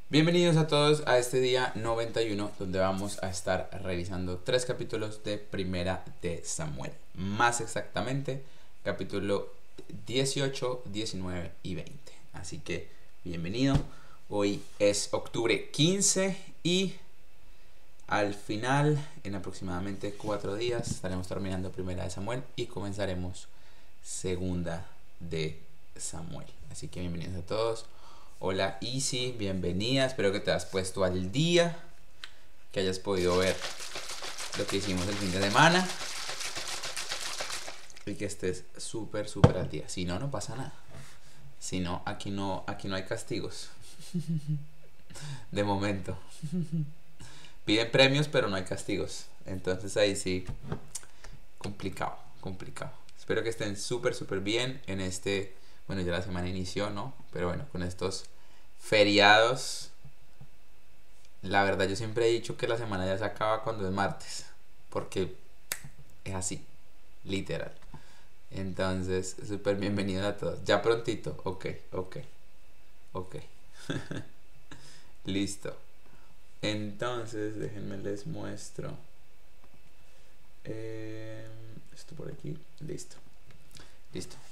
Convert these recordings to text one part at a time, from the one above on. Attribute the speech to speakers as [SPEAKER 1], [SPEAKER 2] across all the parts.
[SPEAKER 1] Bienvenidos a todos a este día 91 donde vamos a estar revisando 3 capítulos de Primera de Samuel. Más exactamente, capítulo 18, 19 y 20. Así que bienvenido. Hoy es octubre 15 y al final, en aproximadamente 4 días, estaremos terminando Primera de Samuel y comenzaremos Segunda de Samuel. Así que bienvenidos a todos. Hola Easy, bienvenida, espero que te hayas puesto al día, que hayas podido ver lo que hicimos el fin de semana y que estés súper al día. Si no, no pasa nada. Si no, aquí no hay castigos. De momento. Piden premios, pero no hay castigos. Entonces ahí sí, complicado. Espero que estén súper bien en este... Bueno, ya la semana inició, ¿no? Pero bueno, con estos feriados, la verdad yo siempre he dicho que la semana ya se acaba cuando es martes, porque es así, literal. Entonces, súper bienvenidos a todos. Ya prontito, ok. Listo. Entonces, déjenme les muestro. Esto por aquí, listo.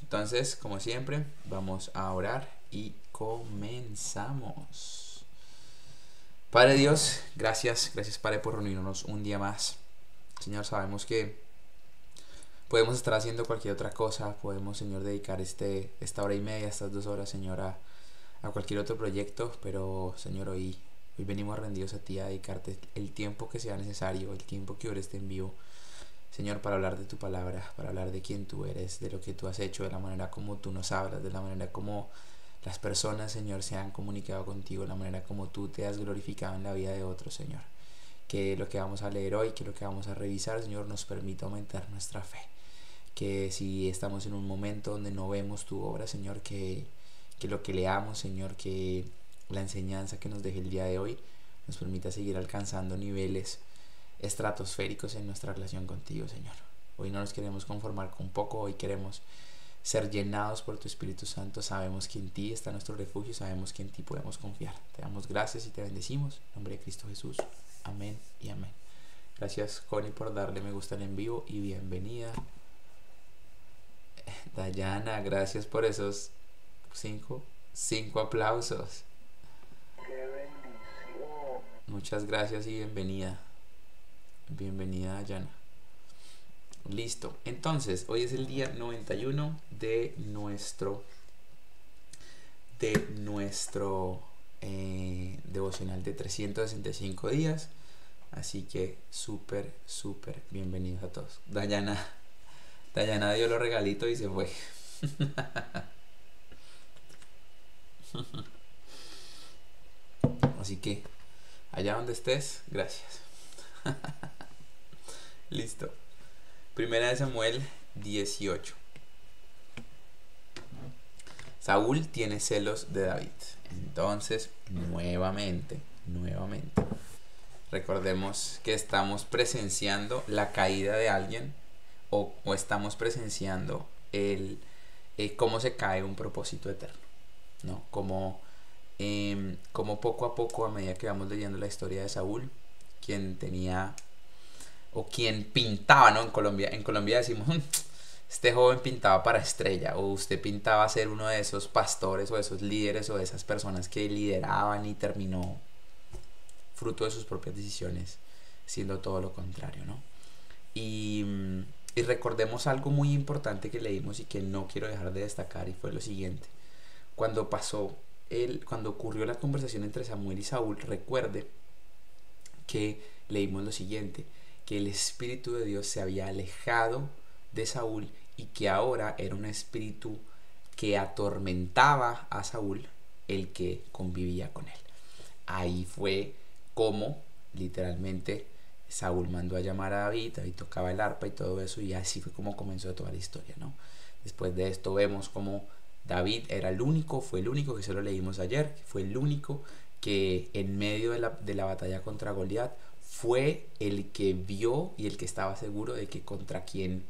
[SPEAKER 1] Entonces, como siempre, vamos a orar y comenzamos. Padre Dios, gracias Padre por reunirnos un día más. Señor, sabemos que podemos estar haciendo cualquier otra cosa, podemos, Señor, dedicar esta hora y media, estas 2 horas, Señor, a cualquier otro proyecto, pero, Señor, hoy venimos rendidos a ti a dedicarte el tiempo que sea necesario, el tiempo que ahora esté en vivo, Señor, para hablar de tu palabra, para hablar de quién tú eres, de lo que tú has hecho, de la manera como tú nos hablas, de la manera como las personas, Señor, se han comunicado contigo, de la manera como tú te has glorificado en la vida de otros, Señor. Que lo que vamos a leer hoy, que lo que vamos a revisar, Señor, nos permita aumentar nuestra fe. Que si estamos en un momento donde no vemos tu obra, Señor, que lo que leamos, Señor, que la enseñanza que nos deje el día de hoy nos permita seguir alcanzando niveles estratosféricos en nuestra relación contigo, Señor. Hoy no nos queremos conformar con poco, hoy queremos ser llenados por tu Espíritu Santo. Sabemos que en ti está nuestro refugio, sabemos que en ti podemos confiar. Te damos gracias y te bendecimos. En nombre de Cristo Jesús. Amén y amén. Gracias, Connie, por darle me gusta al en vivo y bienvenida. Dayana, gracias por esos 5 aplausos.
[SPEAKER 2] ¡Qué bendición!
[SPEAKER 1] Muchas gracias y bienvenida. Bienvenida, Dayana. Listo. Entonces, hoy es el día 91 de nuestro devocional de 365 días. Así que súper bienvenidos a todos. Dayana dio los regalitos y se fue. Así que allá donde estés, gracias. Listo. Primera de Samuel 18. Saúl tiene celos de David. Entonces, nuevamente, recordemos que estamos presenciando la caída de alguien o estamos presenciando cómo se cae un propósito eterno, ¿no? Como poco a poco, a medida que vamos leyendo la historia de Saúl, quien tenía o quien pintaba, ¿no? En Colombia decimos, este joven pintaba para estrella, o usted pintaba ser uno de esos pastores o de esos líderes o de esas personas que lideraban y terminó fruto de sus propias decisiones siendo todo lo contrario, ¿no? Y recordemos algo muy importante que leímos y que no quiero dejar de destacar, y fue lo siguiente. Cuando ocurrió la conversación entre Samuel y Saúl, recuerde que leímos lo siguiente, que el Espíritu de Dios se había alejado de Saúl y que ahora era un espíritu que atormentaba a Saúl, el que convivía con él. Ahí fue como literalmente Saúl mandó a llamar a David tocaba el arpa y todo eso, y así fue como comenzó toda la historia, ¿no? Después de esto vemos como David fue el único, que se lo leímos ayer, fue el único que en medio de la batalla contra Goliat fue el que vio y el que estaba seguro de que contra quien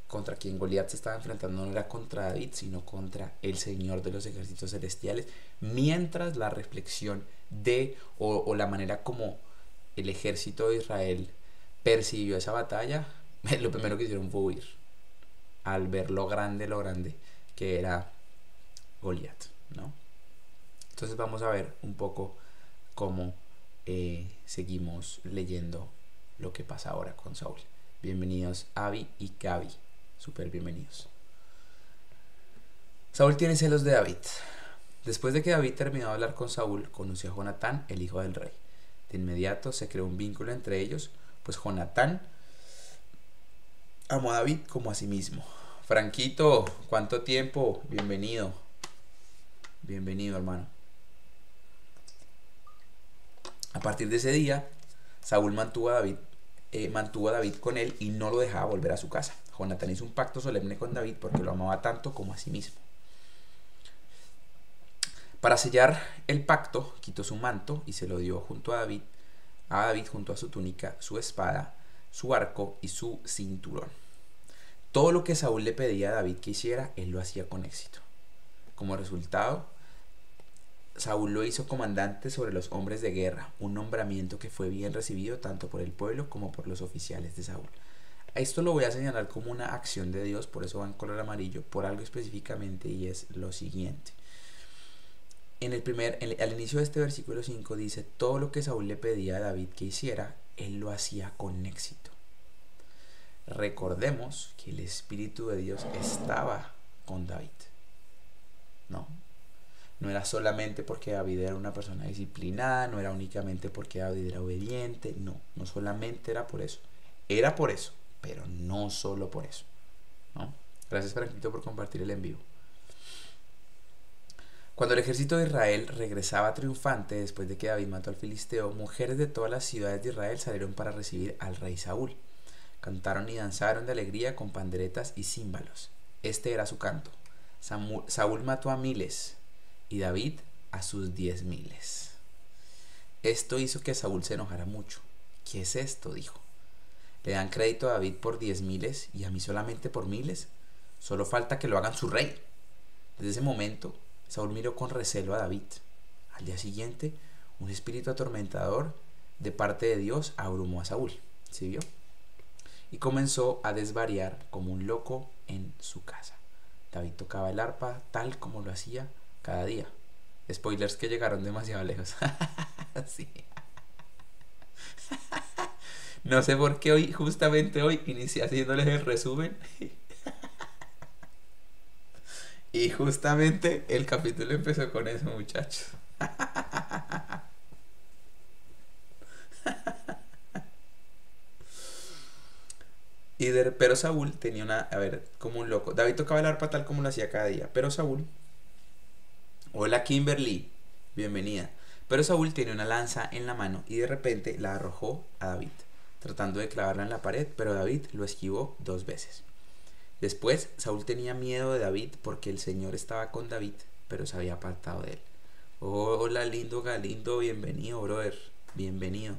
[SPEAKER 1] Goliat se estaba enfrentando no era contra David, sino contra el Señor de los ejércitos celestiales, mientras la reflexión o la manera como el ejército de Israel percibió esa batalla, lo primero que hicieron fue huir al ver lo grande que era Goliat, ¿no? Entonces vamos a ver un poco cómo seguimos leyendo lo que pasa ahora con Saúl. Bienvenidos Abby y Gaby, súper bienvenidos. Saúl tiene celos de David. Después de que David terminó de hablar con Saúl, conoció a Jonatán, el hijo del rey. De inmediato se creó un vínculo entre ellos, pues Jonatán amó a David como a sí mismo. Franquito, ¿cuánto tiempo? Bienvenido. Bienvenido, hermano. A partir de ese día, Saúl mantuvo a David con él y no lo dejaba volver a su casa. Jonatán hizo un pacto solemne con David porque lo amaba tanto como a sí mismo. Para sellar el pacto, quitó su manto y se lo dio junto a David junto a su túnica, su espada, su arco y su cinturón. Todo lo que Saúl le pedía a David que hiciera, él lo hacía con éxito. Como resultado, Saúl lo hizo comandante sobre los hombres de guerra, un nombramiento que fue bien recibido tanto por el pueblo como por los oficiales de Saúl. Esto lo voy a señalar como una acción de Dios, por eso va en color amarillo, por algo específicamente, y es lo siguiente. Al inicio de este versículo 5 dice: todo lo que Saúl le pedía a David que hiciera, él lo hacía con éxito. Recordemos que el Espíritu de Dios estaba con David. No era solamente porque David era una persona disciplinada, no era únicamente porque David era obediente, no solamente era por eso. Era por eso, pero no solo por eso, ¿no? Gracias, Franquito, por compartir el en vivo. Cuando el ejército de Israel regresaba triunfante después de que David mató al filisteo, mujeres de todas las ciudades de Israel salieron para recibir al rey Saúl. Cantaron y danzaron de alegría con panderetas y címbalos. Este era su canto: Saúl mató a miles y David a sus 10,000. Esto hizo que Saúl se enojara mucho. ¿Qué es esto?, dijo. ¿Le dan crédito a David por 10,000 y a mí solamente por 1,000? Solo falta que lo hagan su rey. Desde ese momento, Saúl miró con recelo a David. Al día siguiente, un espíritu atormentador de parte de Dios abrumó a Saúl. ¿Sí vio? Y comenzó a desvariar como un loco en su casa. David tocaba el arpa tal como lo hacía cada día. Spoilers que llegaron demasiado lejos. Sí. No sé por qué justamente hoy, inicié haciéndoles el resumen. Y justamente el capítulo empezó con eso, muchachos. Pero Saúl tenía como un loco. David tocaba el arpa tal como lo hacía cada día. Pero Saúl... Hola, Kimberly, bienvenida. Pero Saúl tenía una lanza en la mano y de repente la arrojó a David, tratando de clavarla en la pared, pero David lo esquivó 2 veces. Después, Saúl tenía miedo de David porque el Señor estaba con David, pero se había apartado de él. Hola, lindo Galindo, bienvenido, brother, bienvenido.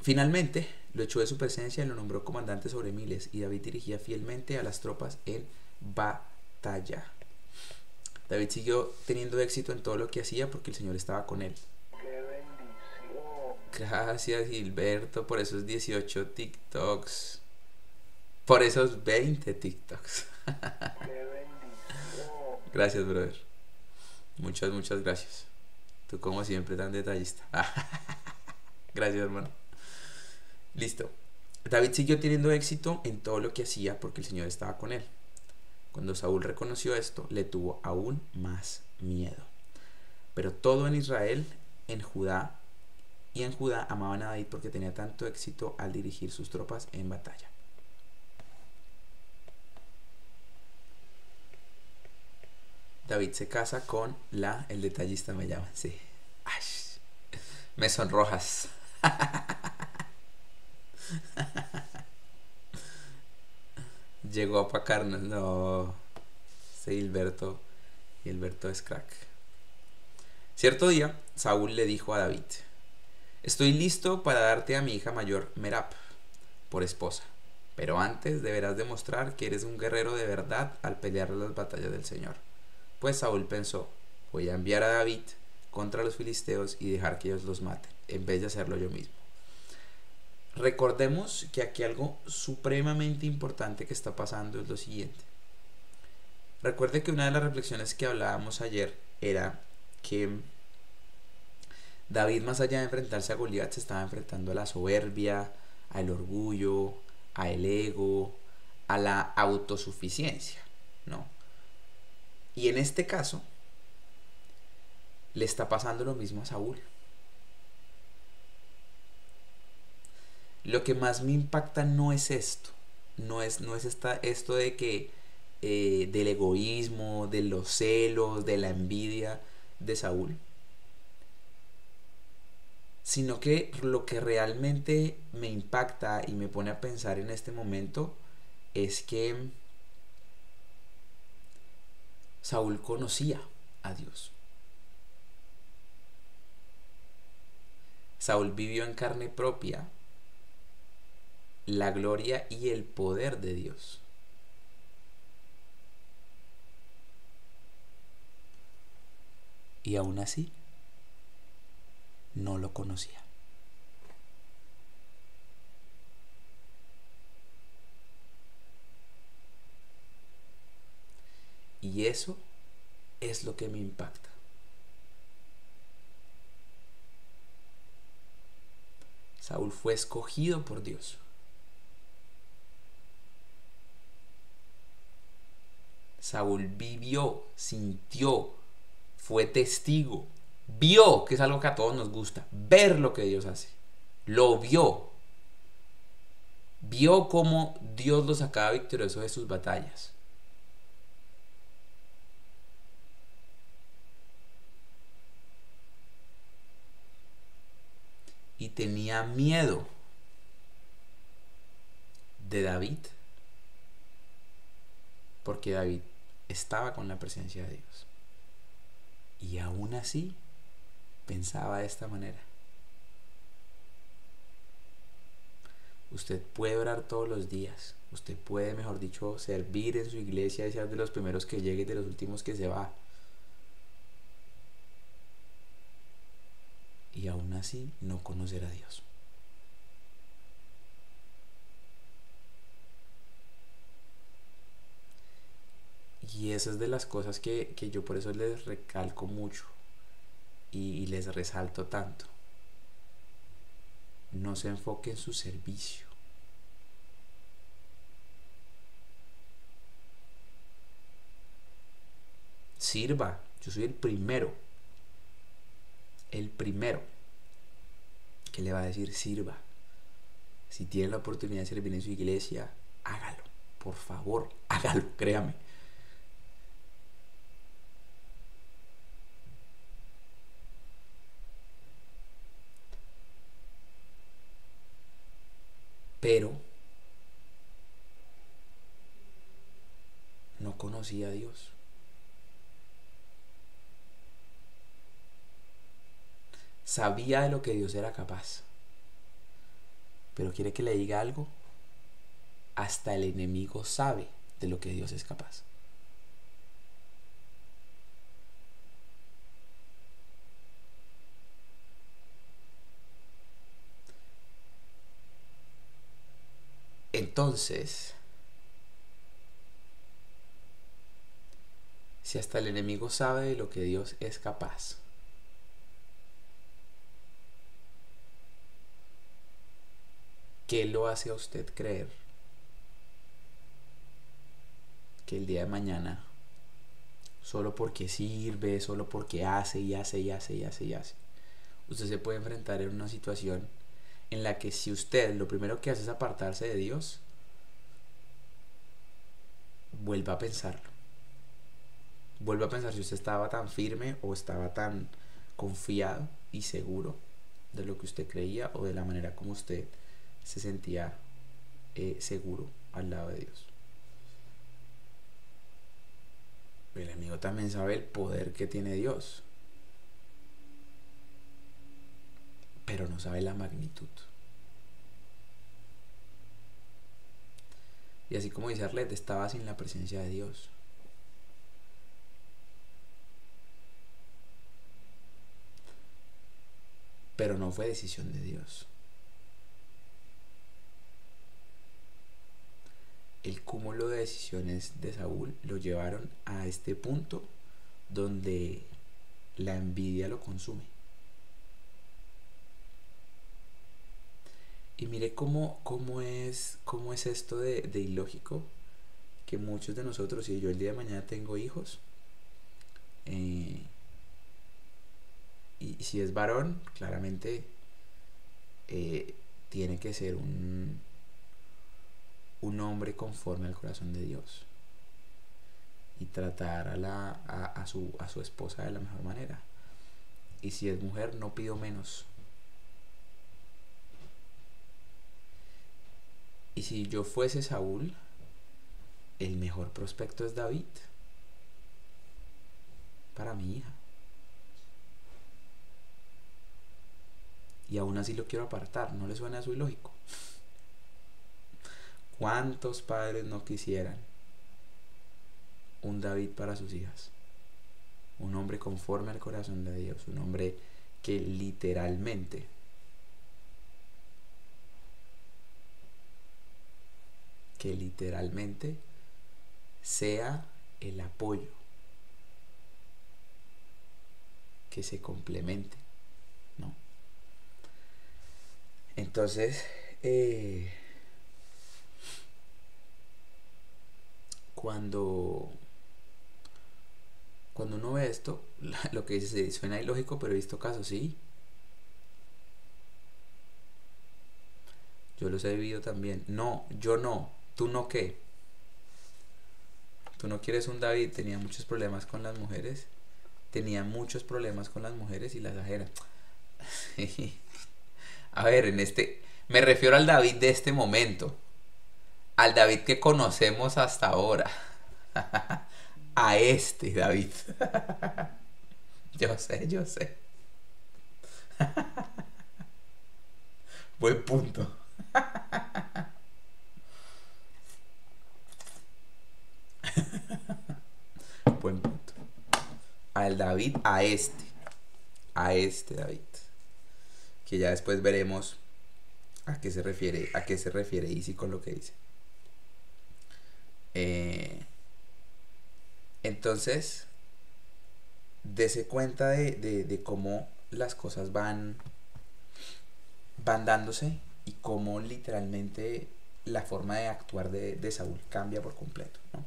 [SPEAKER 1] Finalmente, lo echó de su presencia y lo nombró comandante sobre miles, y David dirigía fielmente a las tropas en batalla. David siguió teniendo éxito en todo lo que hacía porque el Señor estaba con él.
[SPEAKER 2] ¡Qué bendición!
[SPEAKER 1] Gracias, Gilberto, por esos 18 TikToks. Por esos 20 TikToks.
[SPEAKER 2] ¡Qué bendición!
[SPEAKER 1] Gracias, brother. Muchas gracias. Tú como siempre tan detallista. Gracias, hermano. Listo. David siguió teniendo éxito en todo lo que hacía porque el Señor estaba con él. Cuando Saúl reconoció esto, le tuvo aún más miedo. Pero todo en Israel, en Judá amaban a David porque tenía tanto éxito al dirigir sus tropas en batalla. David se casa con el detallista me llama, sí. Ay, me sonrojas. Llegó a opacarnos, no. Sí, Gilberto es crack. Cierto día, Saúl le dijo a David: estoy listo para darte a mi hija mayor, Merab, por esposa. Pero antes deberás demostrar que eres un guerrero de verdad al pelear las batallas del Señor. Pues Saúl pensó: voy a enviar a David contra los filisteos y dejar que ellos los maten, en vez de hacerlo yo mismo. Recordemos que aquí algo supremamente importante que está pasando es lo siguiente. Recuerde que una de las reflexiones que hablábamos ayer era que David, más allá de enfrentarse a Goliat, se estaba enfrentando a la soberbia, al orgullo, al ego, a la autosuficiencia, ¿no? Y en este caso, le está pasando lo mismo a Saúl. Lo que más me impacta no es esto, no es esto de que del egoísmo, de los celos, de la envidia de Saúl, sino que lo que realmente me impacta y me pone a pensar en este momento es que Saúl conocía a Dios. Saúl vivió en carne propia la gloria y el poder de Dios. Y aún así, no lo conocía. Y eso es lo que me impacta. Saúl fue escogido por Dios. Saúl vivió, sintió, fue testigo, vio, que es algo que a todos nos gusta, ver lo que Dios hace. Lo vio. Vio cómo Dios lo sacaba victorioso de sus batallas. Y tenía miedo de David, porque David estaba con la presencia de Dios. Y aún así pensaba de esta manera. Usted puede orar todos los días. Usted puede, mejor dicho, servir en su iglesia y ser de los primeros que llegue y de los últimos que se va. Y aún así no conocer a Dios. Y esa es de las cosas que yo por eso les recalco mucho y les resalto tanto. No se enfoque en su servicio. Sirva. Yo soy el primero que le va a decir sirva. Si tiene la oportunidad de servir en su iglesia, hágalo. Por favor, hágalo, créame. Pero no conocía a Dios. Sabía de lo que Dios era capaz. Pero quiere que le diga algo. Hasta el enemigo sabe de lo que Dios es capaz. Entonces, si hasta el enemigo sabe de lo que Dios es capaz, ¿qué lo hace a usted creer que el día de mañana, solo porque sirve, solo porque hace y hace y hace y hace y hace, usted se puede enfrentar en una situación en la que si usted lo primero que hace es apartarse de Dios, vuelva a pensarlo? Vuelva a pensar si usted estaba tan firme o estaba tan confiado y seguro de lo que usted creía o de la manera como usted se sentía seguro al lado de Dios. El enemigo también sabe el poder que tiene Dios, pero no sabe la magnitud. Y así como dice Arlette, estaba sin la presencia de Dios. pero no fue decisión de Dios. El cúmulo de decisiones de Saúl lo llevaron a este punto donde la envidia lo consume. Y mire cómo es esto de ilógico, que muchos de nosotros, si yo el día de mañana tengo hijos, y si es varón, claramente tiene que ser un hombre conforme al corazón de Dios y tratar a su esposa de la mejor manera. Y si es mujer, no pido menos. Y si yo fuese Saúl, el mejor prospecto es David para mi hija. Y aún así lo quiero apartar. ¿No le suena a su ilógico? ¿Cuántos padres no quisieran un David para sus hijas? Un hombre conforme al corazón de Dios. Un hombre que literalmente sea el apoyo, que se complemente, ¿no? Entonces, cuando uno ve esto, lo que dice suena ilógico, pero he visto casos, sí. Yo los he vivido también. No, yo no. ¿Tú no qué? ¿Tú no quieres un David? Tenía muchos problemas con las mujeres. Tenía muchos problemas con las mujeres y las ajenas. A ver, me refiero al David de este momento. Al David que conocemos hasta ahora. A este David. Yo sé. Buen punto. Buen punto. Al David, a este. A este David. Que ya después veremos a qué se refiere Easy con lo que dice. Entonces, dese cuenta de cómo las cosas van dándose y cómo literalmente la forma de actuar de Saúl cambia por completo, ¿no?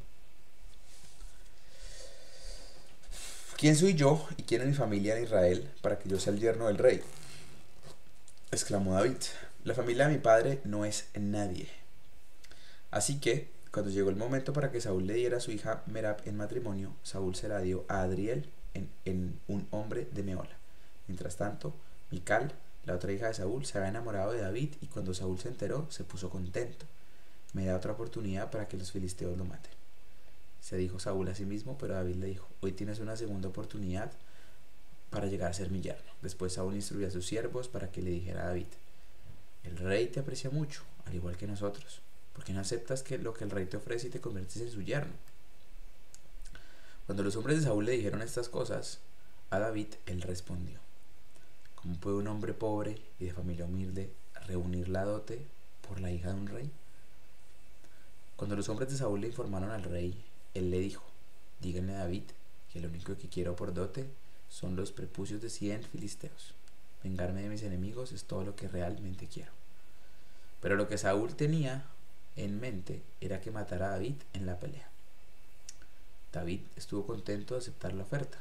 [SPEAKER 1] ¿Quién soy yo y quién es mi familia en Israel para que yo sea el yerno del rey?, exclamó David. La familia de mi padre no es nadie. Así que, cuando llegó el momento para que Saúl le diera a su hija Merab en matrimonio, Saúl se la dio a Adriel, en un hombre de Meola. Mientras tanto, Mical, la otra hija de Saúl, se había enamorado de David y cuando Saúl se enteró, se puso contento. Me da otra oportunidad para que los filisteos lo maten, se dijo Saúl a sí mismo, pero David le dijo: hoy tienes una segunda oportunidad para llegar a ser mi yerno. Después Saúl instruyó a sus siervos para que le dijera a David: el rey te aprecia mucho, al igual que nosotros. ¿Por qué no aceptas lo que el rey te ofrece y te conviertes en su yerno? Cuando los hombres de Saúl le dijeron estas cosas a David, él respondió: ¿cómo puede un hombre pobre y de familia humilde reunir la dote por la hija de un rey? Cuando los hombres de Saúl le informaron al rey, él le dijo: díganle a David que lo único que quiero por dote son los prepucios de 100 filisteos. Vengarme de mis enemigos es todo lo que realmente quiero. Pero lo que Saúl tenía en mente era que matara a David en la pelea. David estuvo contento de aceptar la oferta.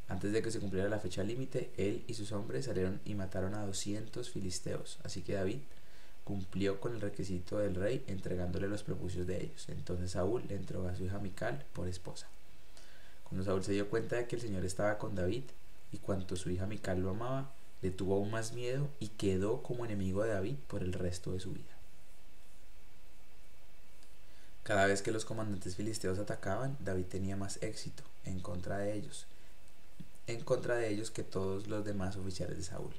[SPEAKER 1] Antes de que se cumpliera la fecha límite, él y sus hombres salieron y mataron a 200 filisteos. Así que David cumplió con el requisito del rey entregándole los prepucios de ellos. Entonces Saúl le entregó a su hija Mical por esposa. Cuando Saúl se dio cuenta de que el Señor estaba con David y cuanto su hija Mical lo amaba, le tuvo aún más miedo y quedó como enemigo de David por el resto de su vida. Cada vez que los comandantes filisteos atacaban, David tenía más éxito en contra de ellos que todos los demás oficiales de Saúl.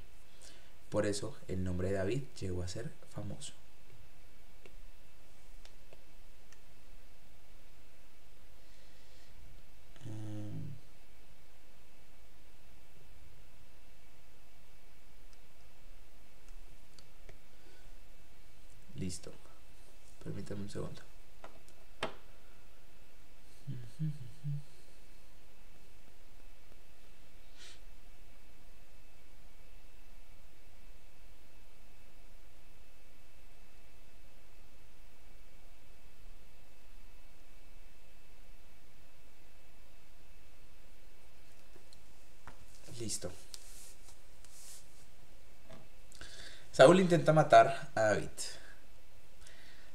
[SPEAKER 1] Por eso el nombre de David llegó a ser famoso. Listo. Permítame un segundo. Listo. Saúl intenta matar a David.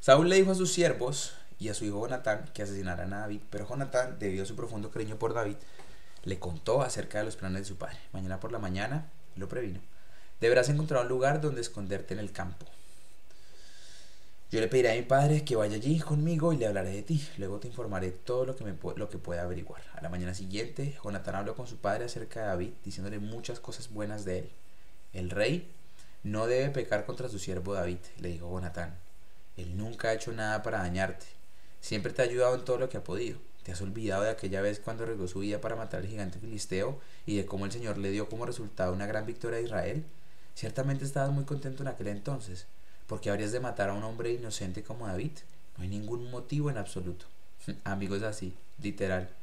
[SPEAKER 1] Saúl le dijo a sus siervos y a su hijo Jonatán que asesinaran a David, pero Jonatán, debido a su profundo cariño por David, le contó acerca de los planes de su padre. Mañana por la mañana, lo previno, deberás encontrar un lugar donde esconderte en el campo. Yo le pediré a mi padre que vaya allí conmigo y le hablaré de ti. Luego te informaré todo lo que pueda averiguar. A la mañana siguiente, Jonatán habló con su padre acerca de David, diciéndole muchas cosas buenas de él. El rey no debe pecar contra su siervo David, le dijo Jonatán. Él nunca ha hecho nada para dañarte. Siempre te ha ayudado en todo lo que ha podido. ¿Te has olvidado de aquella vez cuando arriesgó su vida para matar al gigante filisteo y de cómo el Señor le dio como resultado una gran victoria a Israel? Ciertamente estabas muy contento en aquel entonces. ¿Por qué habrías de matar a un hombre inocente como David? No hay ningún motivo en absoluto. Amigos, así, literalmente.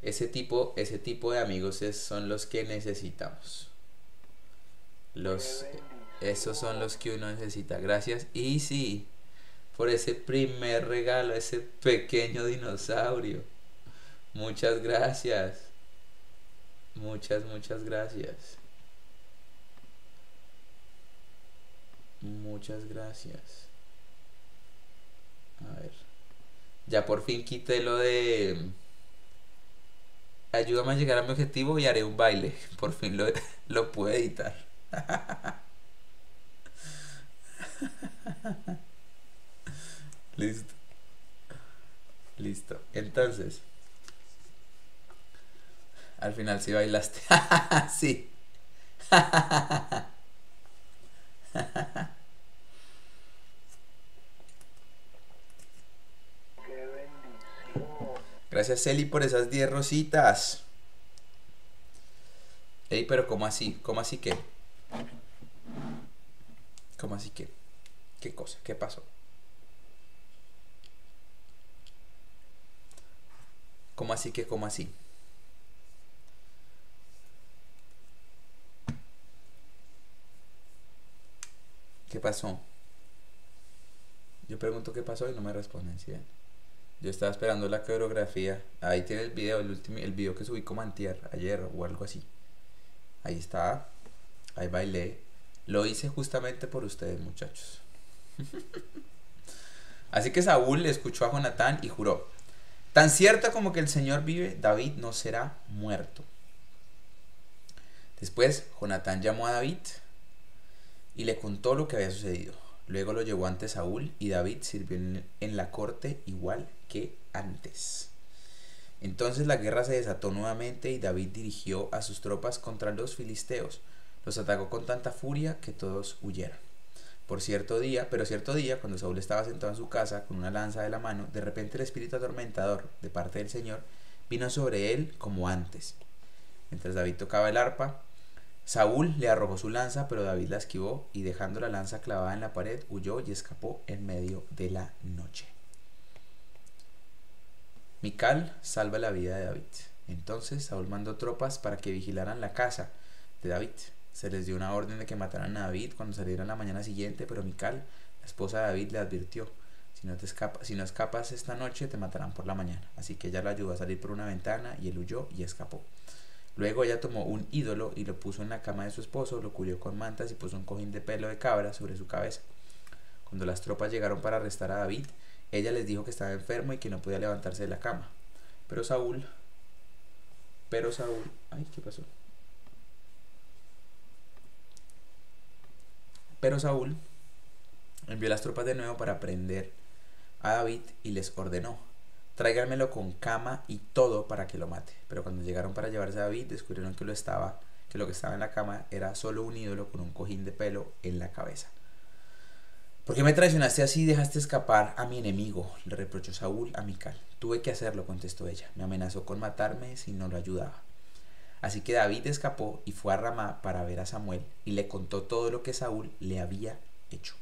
[SPEAKER 1] Ese tipo de amigos son los que necesitamos. Esos son los que uno necesita. Gracias. Y sí, por ese primer regalo, ese pequeño dinosaurio. Muchas gracias. Muchas gracias. Muchas gracias. A ver. Ya por fin quité lo de... Ayúdame a llegar a mi objetivo y haré un baile. Por fin lo pude editar. Listo. Listo. Entonces, al final sí bailaste. Sí.
[SPEAKER 2] ¡Qué bendición!
[SPEAKER 1] Gracias, Celi, por esas 10 rositas. Ey, pero ¿cómo así? ¿Cómo así qué? ¿Cómo así qué? ¿Qué cosa? ¿Qué pasó? ¿Cómo así que? ¿Cómo así? ¿Qué pasó? Yo pregunto qué pasó y no me responden, ¿sí ven? Yo estaba esperando la coreografía. Ahí tiene el video, el video que subí como ayer o algo así. Ahí está. Ahí bailé. Lo hice justamente por ustedes, muchachos. Así que Saúl escuchó a Jonatán y juró: tan cierto como que el Señor vive, David no será muerto. Después Jonatán llamó a David y le contó lo que había sucedido. Luego lo llevó ante Saúl y David sirvió en la corte igual que antes. Entonces la guerra se desató nuevamente y David dirigió a sus tropas contra los filisteos. Los atacó con tanta furia que todos huyeron. Cierto día, cuando Saúl estaba sentado en su casa con una lanza de la mano, de repente el espíritu atormentador de parte del Señor vino sobre él como antes. Mientras David tocaba el arpa, Saúl le arrojó su lanza, pero David la esquivó y dejando la lanza clavada en la pared, huyó y escapó en medio de la noche. Mical salva la vida de David. Entonces Saúl mandó tropas para que vigilaran la casa de David. Se les dio una orden de que mataran a David cuando salieran la mañana siguiente, pero Mical, la esposa de David, le advirtió: si no escapas esta noche, te matarán por la mañana. Así que ella lo ayudó a salir por una ventana y él huyó y escapó. Luego ella tomó un ídolo y lo puso en la cama de su esposo, lo cubrió con mantas y puso un cojín de pelo de cabra sobre su cabeza. Cuando las tropas llegaron para arrestar a David, ella les dijo que estaba enfermo y que no podía levantarse de la cama. Pero Saúl, ay, ¿qué pasó? Pero Saúl envió las tropas de nuevo para prender a David y les ordenó: tráiganmelo con cama y todo para que lo mate. Pero cuando llegaron para llevarse a David, descubrieron que lo que estaba en la cama era solo un ídolo con un cojín de pelo en la cabeza. ¿Por qué me traicionaste así y dejaste escapar a mi enemigo?, le reprochó Saúl a Mical. Tuve que hacerlo, contestó ella. Me amenazó con matarme si no lo ayudaba. Así que David escapó y fue a Ramá para ver a Samuel y le contó todo lo que Saúl le había hecho.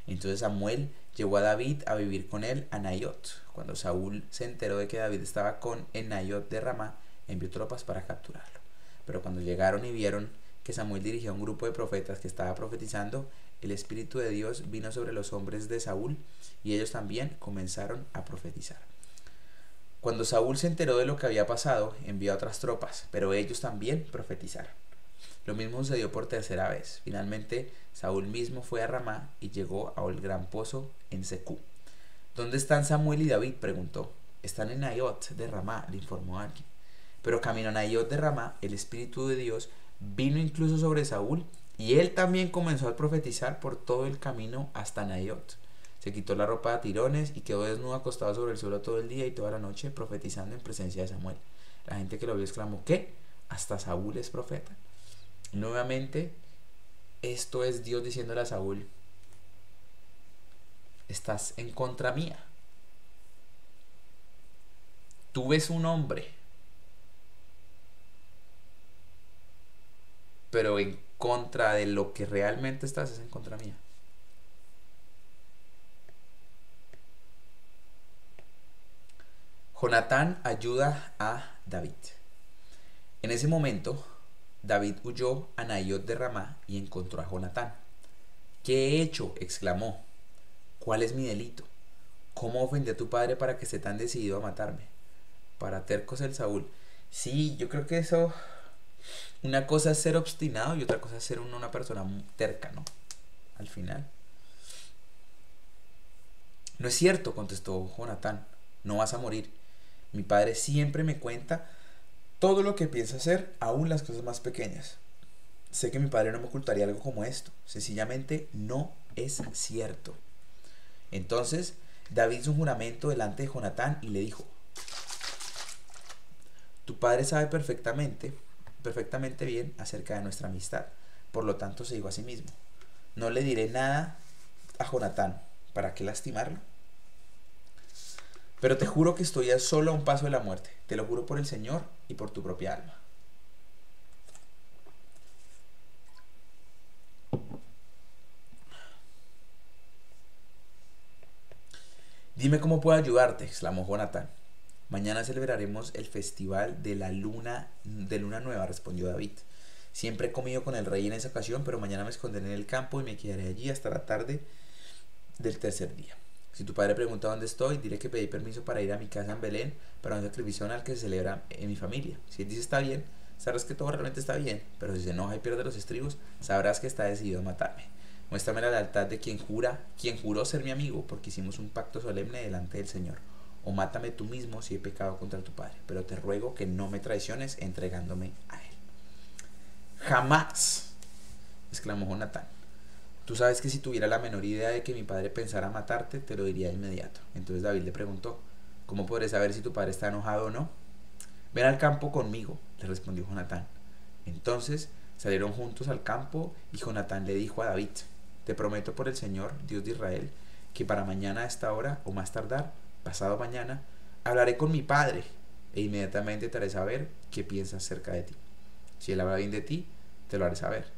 [SPEAKER 1] Entonces Samuel llevó a David a vivir con él a Naiot. Cuando Saúl se enteró de que David estaba en Naiot de Ramá, envió tropas para capturarlo. Pero cuando llegaron y vieron que Samuel dirigía a un grupo de profetas que estaba profetizando, el Espíritu de Dios vino sobre los hombres de Saúl y ellos también comenzaron a profetizar. Cuando Saúl se enteró de lo que había pasado, envió a otras tropas, pero ellos también profetizaron. Lo mismo sucedió por tercera vez. Finalmente, Saúl mismo fue a Ramá y llegó al gran pozo en Secú. ¿Dónde están Samuel y David?, preguntó. Están en Naiot de Ramá, le informó alguien. Pero camino a Naiot de Ramá, el Espíritu de Dios vino incluso sobre Saúl y él también comenzó a profetizar por todo el camino hasta Naiot. Se quitó la ropa de tirones y quedó desnudo acostado sobre el suelo todo el día y toda la noche profetizando en presencia de Samuel. La gente que lo vio exclamó: ¿qué? ¿Hasta Saúl es profeta? Nuevamente, esto es Dios diciéndole a Saúl: estás en contra mía. Tú ves un hombre, pero en contra de lo que realmente estás es en contra mía. Jonatán ayuda a David. En ese momento, David huyó a Naiot de Ramá y encontró a Jonatán. ¿Qué he hecho?, exclamó. ¿Cuál es mi delito? ¿Cómo ofendí a tu padre para que esté tan decidido a matarme? Para tercos el Saúl. Sí, yo creo que eso... Una cosa es ser obstinado y otra cosa es ser una persona terca, ¿no? Al final. No es cierto, contestó Jonatán. No vas a morir. Mi padre siempre me cuenta todo lo que piensa hacer, aún las cosas más pequeñas. Sé que mi padre no me ocultaría algo como esto. Sencillamente no es cierto. Entonces David hizo un juramento delante de Jonatán y le dijo: tu padre sabe perfectamente bien acerca de nuestra amistad. Por lo tanto se dijo a sí mismo: no le diré nada a Jonatán. ¿Para qué lastimarlo? Pero te juro que estoy solo a un paso de la muerte. Te lo juro por el Señor y por tu propia alma. Dime cómo puedo ayudarte, exclamó Jonatán. Mañana celebraremos el festival de luna nueva, respondió David. Siempre he comido con el rey en esa ocasión, pero mañana me esconderé en el campo y me quedaré allí hasta la tarde del tercer día. Si tu padre pregunta dónde estoy, diré que pedí permiso para ir a mi casa en Belén para un sacrificio anual que se celebra en mi familia. Si él dice está bien, sabrás que todo realmente está bien, pero si se enoja y pierde los estribos, sabrás que está decidido a matarme. Muéstrame la lealtad de quien juró ser mi amigo, porque hicimos un pacto solemne delante del Señor. O mátame tú mismo si he pecado contra tu padre, pero te ruego que no me traiciones entregándome a él. Jamás, exclamó Jonatán. Tú sabes que si tuviera la menor idea de que mi padre pensara matarte, te lo diría de inmediato. Entonces David le preguntó: ¿cómo podré saber si tu padre está enojado o no? Ven al campo conmigo, le respondió Jonatán. Entonces salieron juntos al campo y Jonatán le dijo a David: te prometo por el Señor, Dios de Israel, que para mañana a esta hora, o más tardar, pasado mañana, hablaré con mi padre e inmediatamente te haré saber qué piensa acerca de ti. Si él habla bien de ti, te lo haré saber.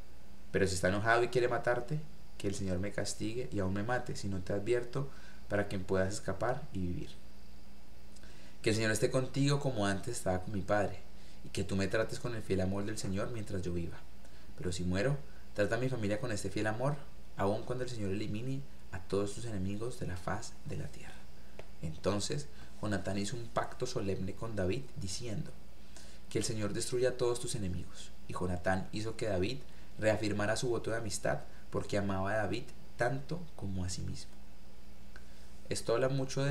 [SPEAKER 1] Pero si está enojado y quiere matarte, que el Señor me castigue y aún me mate si no te advierto, para que puedas escapar y vivir. Que el Señor esté contigo como antes estaba con mi padre, y que tú me trates con el fiel amor del Señor mientras yo viva. Pero si muero, trata a mi familia con este fiel amor, aun cuando el Señor elimine a todos tus enemigos de la faz de la tierra. Entonces Jonatán hizo un pacto solemne con David, diciendo: que el Señor destruya a todos tus enemigos. Y Jonatán hizo que David reafirmara su voto de amistad, porque amaba a David tanto como a sí mismo. Esto habla mucho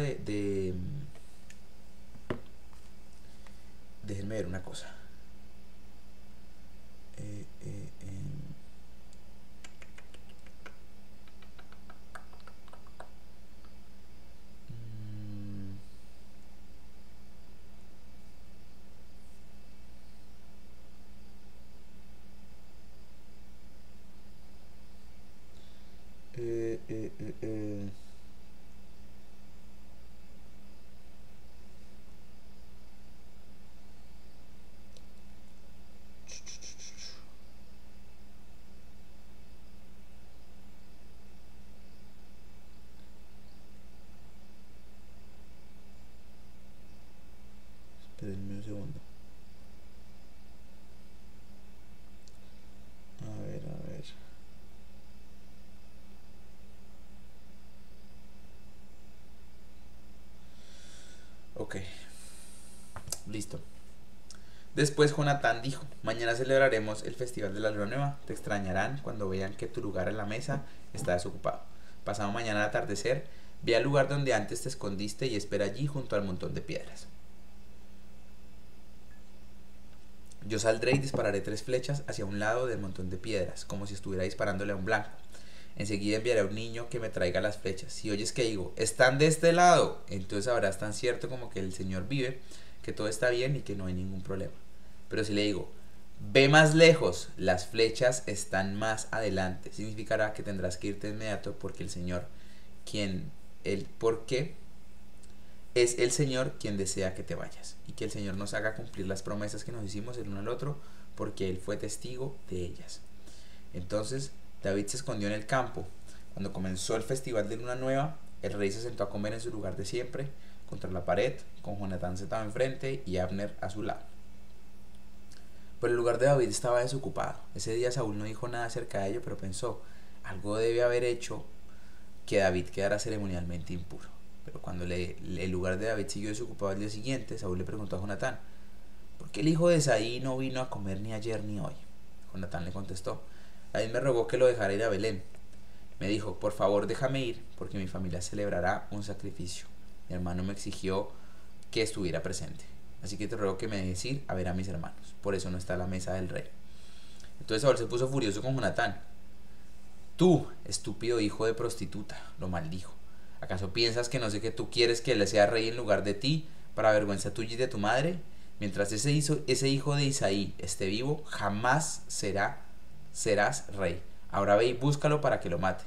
[SPEAKER 1] déjenme ver una cosa. Eh, eh, eh, eh, eh, eh. Después Jonatán dijo: mañana celebraremos el festival de la luna nueva. Te extrañarán cuando vean que tu lugar en la mesa está desocupado. Pasado mañana al atardecer, ve al lugar donde antes te escondiste y espera allí junto al montón de piedras. Yo saldré y dispararé 3 flechas hacia un lado del montón de piedras, como si estuviera disparándole a un blanco. Enseguida enviaré a un niño que me traiga las flechas. Si oyes que digo: están de este lado, entonces sabrás tan cierto como que el Señor vive, que todo está bien y que no hay ningún problema. Pero si le digo: ve más lejos, las flechas están más adelante, significará que tendrás que irte de inmediato, porque es el Señor quien desea que te vayas, y que el Señor nos haga cumplir las promesas que nos hicimos el uno al otro, porque Él fue testigo de ellas. Entonces David se escondió en el campo. Cuando comenzó el festival de luna nueva, el rey se sentó a comer en su lugar de siempre, contra la pared, con Jonatán sentado enfrente y Abner a su lado. Pero el lugar de David estaba desocupado. Ese día Saúl no dijo nada acerca de ello, pero pensó: algo debe haber hecho que David quedara ceremonialmente impuro. Pero cuando el lugar de David siguió desocupado al día siguiente, Saúl le preguntó a Jonatán: ¿por qué el hijo de Isaí no vino a comer ni ayer ni hoy? Jonatán le contestó: David me rogó que lo dejara ir a Belén. Me dijo: por favor déjame ir, porque mi familia celebrará un sacrificio. Mi hermano me exigió que estuviera presente. Así que te ruego que me dejes ir a ver a mis hermanos. Por eso no está a la mesa del rey. Entonces Saúl se puso furioso con Jonatán. Tú, estúpido hijo de prostituta, lo maldijo. ¿Acaso piensas que no sé que tú quieres que él sea rey en lugar de ti, para vergüenza tuya y de tu madre? Mientras ese hijo de Isaí esté vivo, jamás serás rey. Ahora ve y búscalo para que lo mate.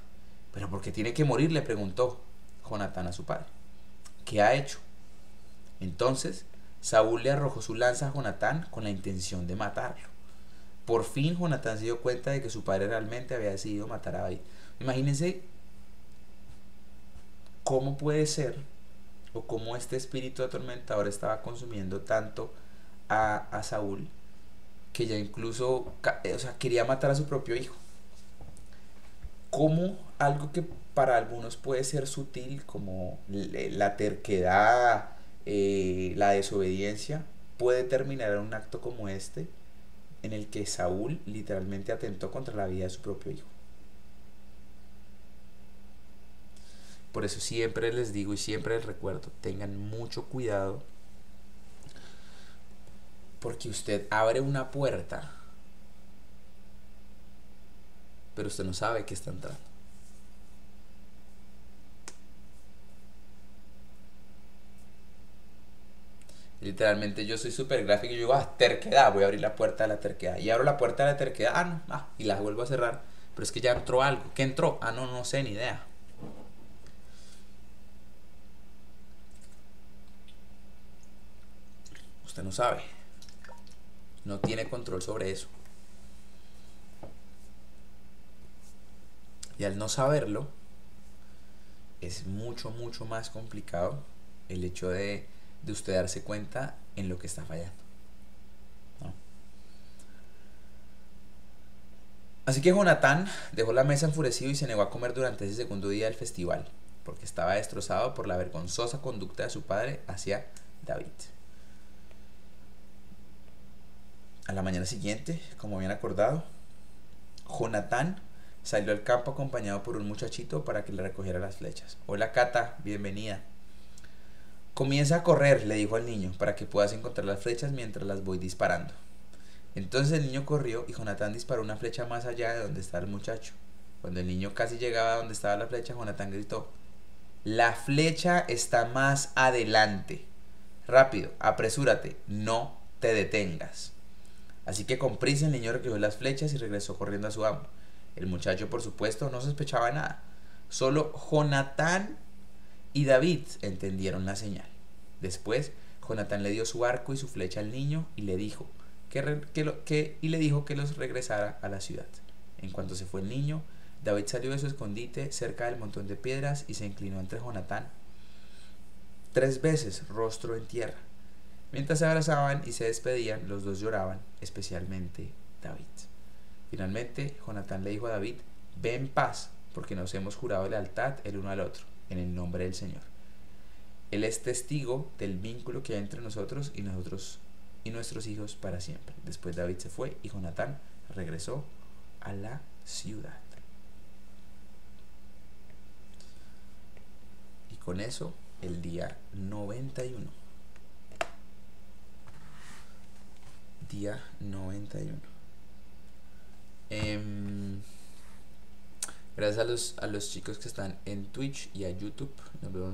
[SPEAKER 1] ¿Pero por qué tiene que morir?, le preguntó Jonatán a su padre. ¿Qué ha hecho? Entonces Saúl le arrojó su lanza a Jonatán con la intención de matarlo. Por fin Jonatán se dio cuenta de que su padre realmente había decidido matar a David. Imagínense cómo puede ser, o cómo este espíritu atormentador estaba consumiendo tanto a Saúl, que ya incluso quería matar a su propio hijo. Como algo que para algunos puede ser sutil, como la terquedad, la desobediencia, puede terminar en un acto como este, en el que Saúl literalmente atentó contra la vida de su propio hijo. Por eso siempre les digo y siempre les recuerdo: tengan mucho cuidado, porque usted abre una puerta, pero usted no sabe que está entrando. Literalmente yo soy súper gráfico y yo digo: terquedad, voy a abrir la puerta de la terquedad. Y abro la puerta de la terquedad, y la vuelvo a cerrar. Pero es que ya entró algo. ¿Qué entró? No sé, ni idea. Usted no sabe. No tiene control sobre eso. Y al no saberlo, es mucho más complicado el hecho de usted darse cuenta en lo que está fallando, ¿no? Así que Jonatán dejó la mesa enfurecido y se negó a comer durante ese segundo día del festival, porque estaba destrozado por la vergonzosa conducta de su padre hacia David. A la mañana siguiente, como habían acordado, Jonatán salió al campo acompañado por un muchachito para que le recogiera las flechas. Hola Cata, bienvenida. Comienza a correr, le dijo al niño, para que puedas encontrar las flechas mientras las voy disparando. Entonces el niño corrió y Jonatán disparó una flecha más allá de donde estaba el muchacho. Cuando el niño casi llegaba a donde estaba la flecha, Jonatán gritó: la flecha está más adelante. Rápido, apresúrate, no te detengas. Así que con prisa el niño recogió las flechas y regresó corriendo a su amo. El muchacho, por supuesto, no sospechaba nada. Solo Jonatán y David entendieron la señal. Después, Jonatán le dio su arco y su flecha al niño y le dijo que los regresara a la ciudad. En cuanto se fue el niño, David salió de su escondite cerca del montón de piedras y se inclinó ante Jonatán 3 veces, rostro en tierra. Mientras se abrazaban y se despedían, los dos lloraban, especialmente David. Finalmente, Jonatán le dijo a David: ve en paz, porque nos hemos jurado lealtad el uno al otro, en el nombre del Señor. Él es testigo del vínculo que hay entre nosotros y nosotros y nuestros hijos para siempre. Después David se fue y Jonatán regresó a la ciudad. Y con eso, el día 91. Día 91. Gracias a los chicos que están en Twitch y a YouTube. Nos vemos